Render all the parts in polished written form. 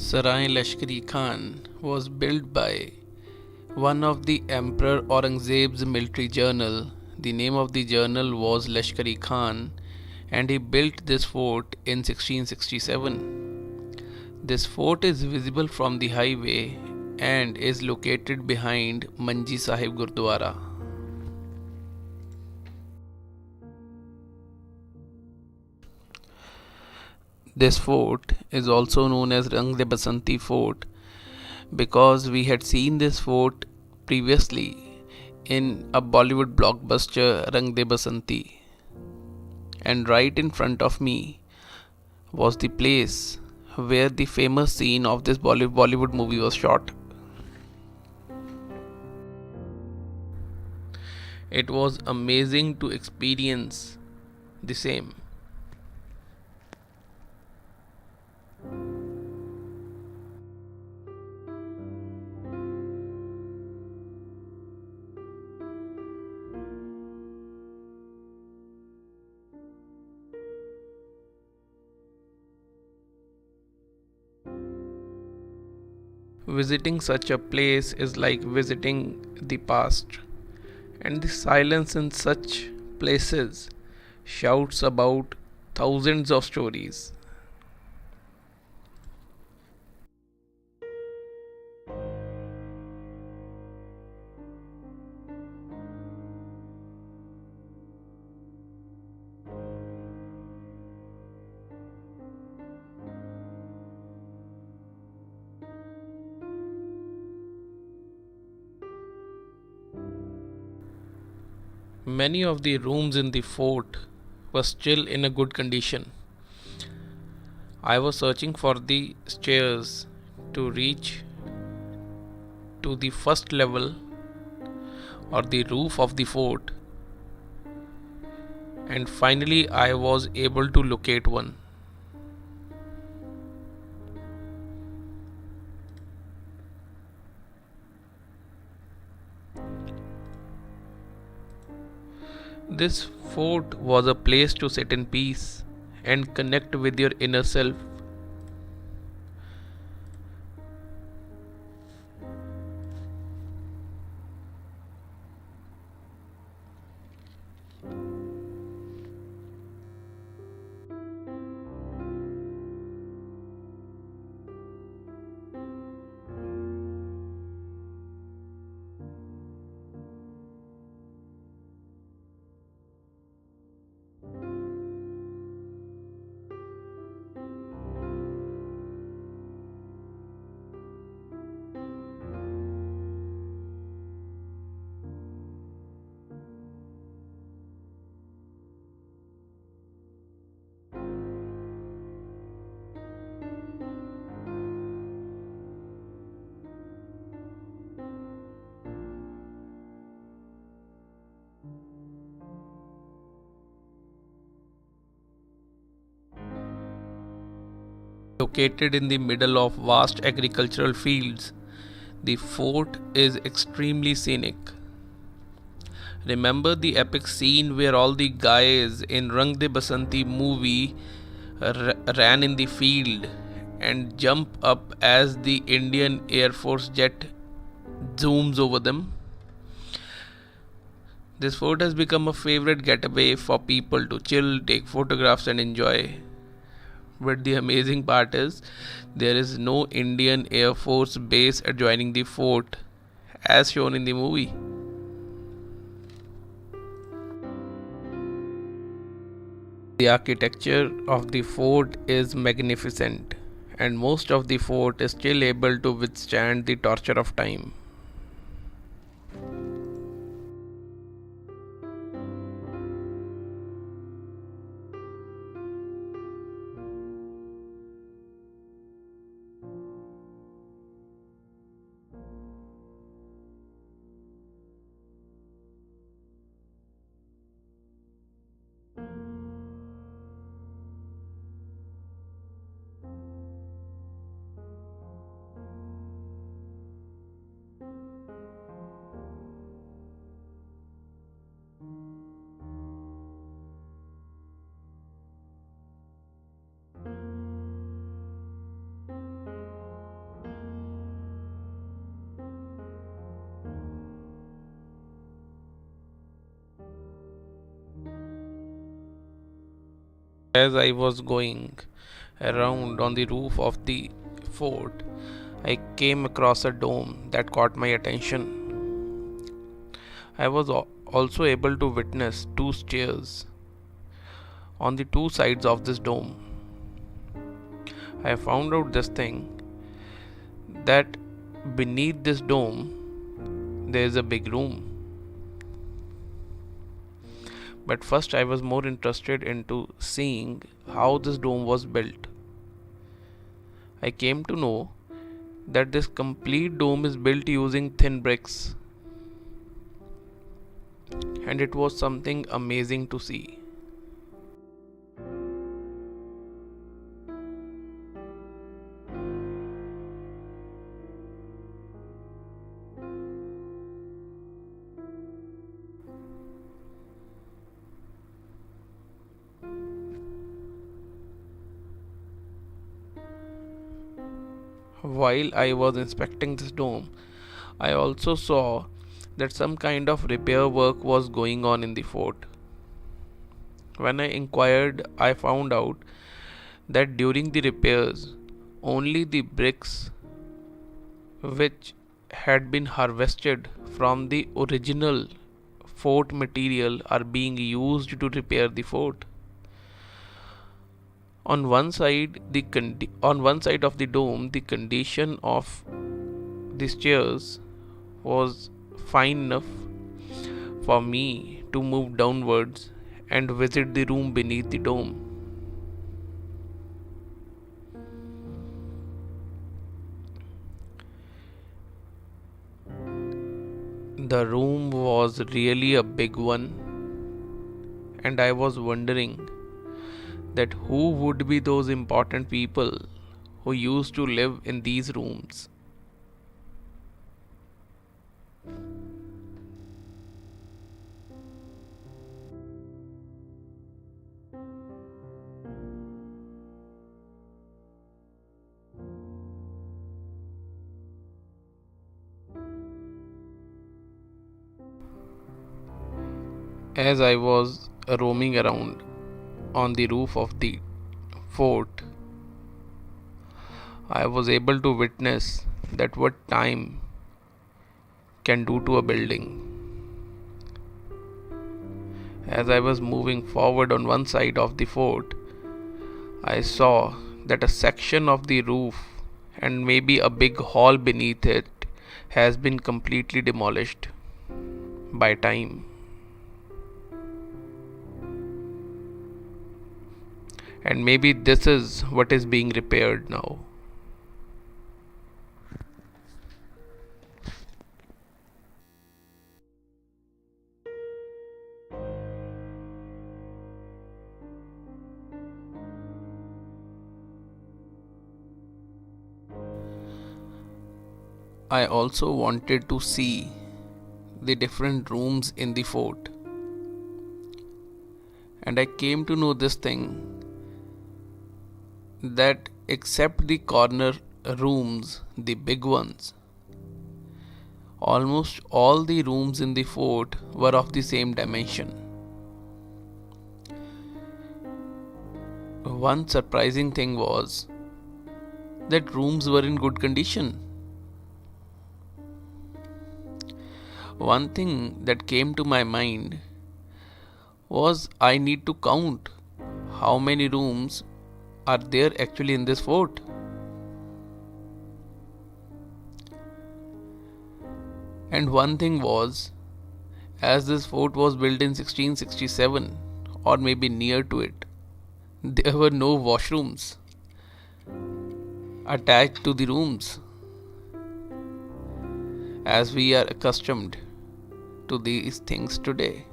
Sarai Lashkari Khan was built by one of the Emperor Aurangzeb's military journal. The name of the journal was Lashkari Khan, and he built this fort in 1667. This fort is visible from the highway and is located behind Manji Sahib Gurdwara. This fort is also known as Rang De Basanti Fort because we had seen this fort previously in a Bollywood blockbuster Rang De Basanti, and right in front of me was the place where the famous scene of this Bollywood movie was shot. It was amazing to experience the same. Visiting such a place is like visiting the past, and the silence in such places shouts about thousands of stories. Many of the rooms in the fort were still in a good condition. I was searching for the stairs to reach to the first level or the roof of the fort, and finally I was able to locate one. This fort was a place to sit in peace and connect with your inner self. Located in the middle of vast agricultural fields, the fort is extremely scenic. Remember the epic scene where all the guys in Rang De Basanti movie ran in the field and jump up as the Indian Air Force jet zooms over them? This fort has become a favorite getaway for people to chill, take photographs, and enjoy. But the amazing part is, there is no Indian Air Force base adjoining the fort as shown in the movie. The architecture of the fort is magnificent, and most of the fort is still able to withstand the torture of time. As I was going around on the roof of the fort, I came across a dome that caught my attention. I was also able to witness two stairs on the two sides of this dome. I found out this thing that beneath this dome there is a big room. But first I was more interested into seeing how this dome was built. I came to know that this complete dome is built using thin bricks, and it was something amazing to see. While I was inspecting this dome, I also saw that some kind of repair work was going on in the fort. When I inquired, I found out that during the repairs, only the bricks which had been harvested from the original fort material are being used to repair the fort. On one side of the dome, the condition of the stairs was fine enough for me to move downwards and visit the room beneath the dome. The room was really a big one, and I was wondering that who would be those important people who used to live in these rooms. As I was roaming around on the roof of the fort, I was able to witness that what time can do to a building. As I was moving forward on one side of the fort, I saw that a section of the roof and maybe a big hall beneath it has been completely demolished by time. And maybe this is what is being repaired now. I also wanted to see the different rooms in the fort, and I came to know this thing that except the corner rooms, the big ones, almost all the rooms in the fort were of the same dimension. One surprising thing was that rooms were in good condition. One thing that came to my mind was I need to count how many rooms are there actually in this fort. And one thing was, as this fort was built in 1667 or maybe near to it, there were no washrooms attached to the rooms as we are accustomed to these things today.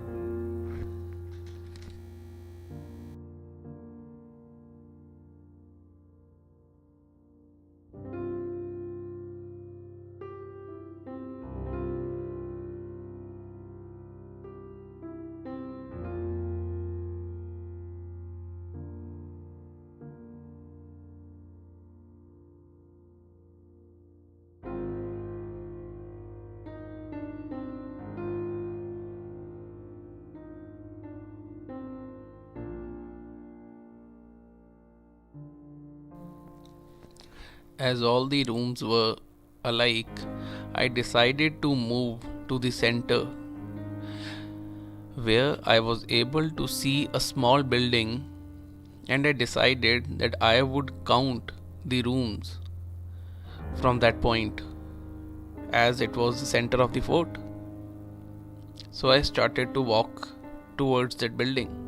As all the rooms were alike, I decided to move to the center, where I was able to see a small building, and I decided that I would count the rooms from that point, as it was the center of the fort. So I started to walk towards that building.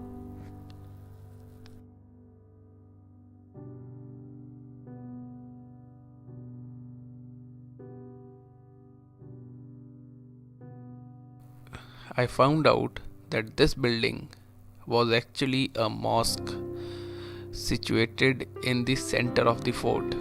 I found out that this building was actually a mosque situated in the center of the fort.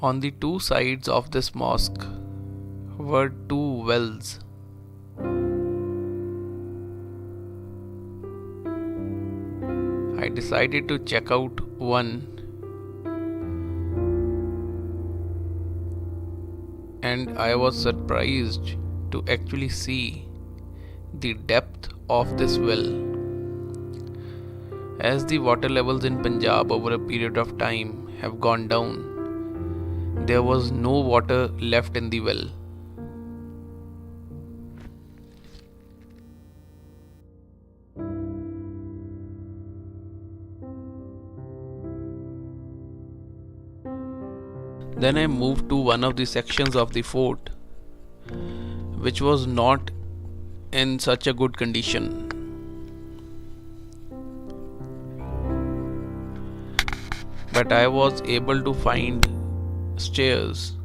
On the two sides of this mosque were two wells. I decided to check out one, and I was surprised to actually see the depth of this well. As the water levels in Punjab over a period of time have gone down, there was no water left in the well. Then I moved to one of the sections of the fort, which was not in such a good condition. But I was able to find stairs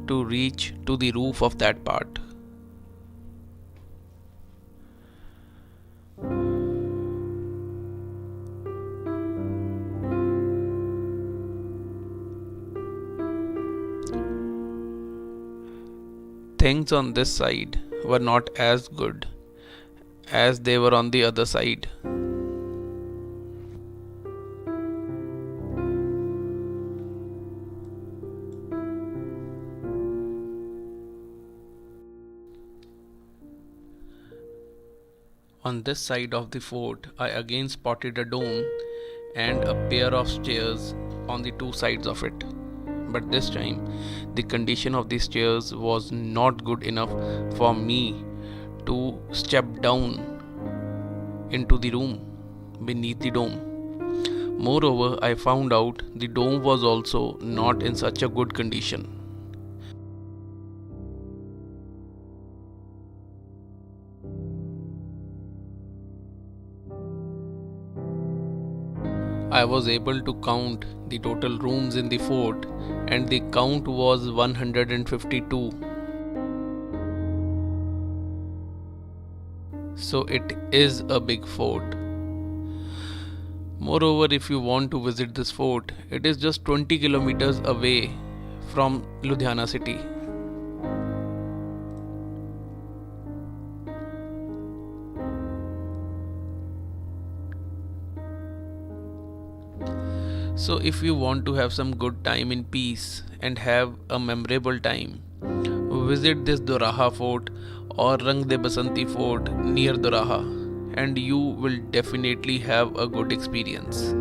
to reach to the roof of that part. Things on this side were not as good as they were on the other side. On this side of the fort, I again spotted a dome and a pair of stairs on the two sides of it. But this time, the condition of the stairs was not good enough for me to step down into the room beneath the dome. Moreover, I found out the dome was also not in such a good condition. I was able to count the total rooms in the fort, and the count was 152. So it is a big fort. Moreover, if you want to visit this fort, it is just 20 kilometers away from Ludhiana city. So if you want to have some good time in peace and have a memorable time, visit this Doraha Fort or Rang De Basanti Fort near Doraha, and you will definitely have a good experience.